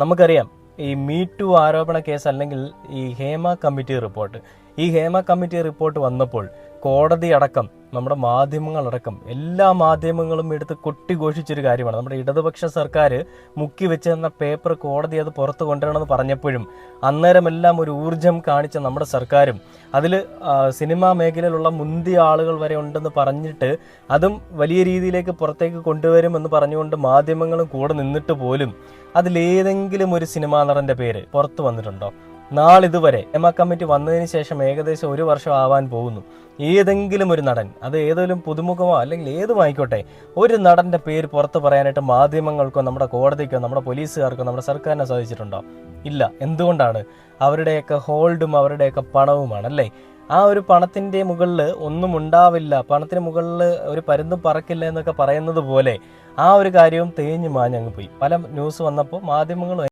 നമുക്കറിയാം ഈ me to ആരോപണ കേസ് അല്ലെങ്കിൽ ഈ ഹേമ കമ്മിറ്റി റിപ്പോർട്ട് വന്നപ്പോൾ കോടതി അടക്കം നമ്മുടെ മാധ്യമങ്ങളടക്കം എല്ലാ മാധ്യമങ്ങളും എടുത്ത് കൊട്ടിഘോഷിച്ചൊരു കാര്യമാണ്. നമ്മുടെ ഇടതുപക്ഷ സർക്കാർ മുക്കി വെച്ചെന്ന പേപ്പർ കോടതി അത് പുറത്ത് കൊണ്ടുവരണമെന്ന് പറഞ്ഞപ്പോഴും അന്നേരമെല്ലാം ഒരു ഊർജം കാണിച്ച നമ്മുടെ സർക്കാരും അതിൽ സിനിമാ മേഖലയിലുള്ള മുന്തിയ ആളുകൾ വരെ ഉണ്ടെന്ന് പറഞ്ഞിട്ട് അതും വലിയ രീതിയിലേക്ക് പുറത്തേക്ക് കൊണ്ടുവരുമെന്ന് പറഞ്ഞുകൊണ്ട് മാധ്യമങ്ങളും കൂടെ നിന്നിട്ട് പോലും അതിലേതെങ്കിലും ഒരു സിനിമാ നടന്റെ പേര് പുറത്തു വന്നിട്ടുണ്ടോ? നാളിതുവരെ ഹേമ കമ്മിറ്റി വന്നതിന് ശേഷം ഏകദേശം 1 വർഷം ആവാൻ പോകുന്നു. ഏതെങ്കിലും ഒരു നടൻ, അത് ഏതെങ്കിലും പുതുമുഖമോ അല്ലെങ്കിൽ ഏതുമായിക്കോട്ടെ, ഒരു നടന്റെ പേര് പുറത്ത് പറയാനായിട്ട് മാധ്യമങ്ങൾക്കോ നമ്മുടെ കോടതിക്കോ നമ്മുടെ പോലീസുകാർക്കോ നമ്മുടെ സർക്കാരിനെ സാധിച്ചിട്ടുണ്ടോ? ഇല്ല. എന്തുകൊണ്ടാണ്? അവരുടെയൊക്കെ ഹോൾഡും അവരുടെയൊക്കെ പണവുമാണ് അല്ലേ? ആ ഒരു പണത്തിന്റെ മുകളിൽ ഒന്നും ഉണ്ടാവില്ല, പണത്തിന് മുകളിൽ ഒരു പരുന്തും പറക്കില്ല എന്നൊക്കെ പറയുന്നത് പോലെ ആ ഒരു കാര്യവും തേഞ്ഞു മാഞ്ഞങ്ങ് പോയി. പല ന്യൂസ് വന്നപ്പോൾ മാധ്യമങ്ങളും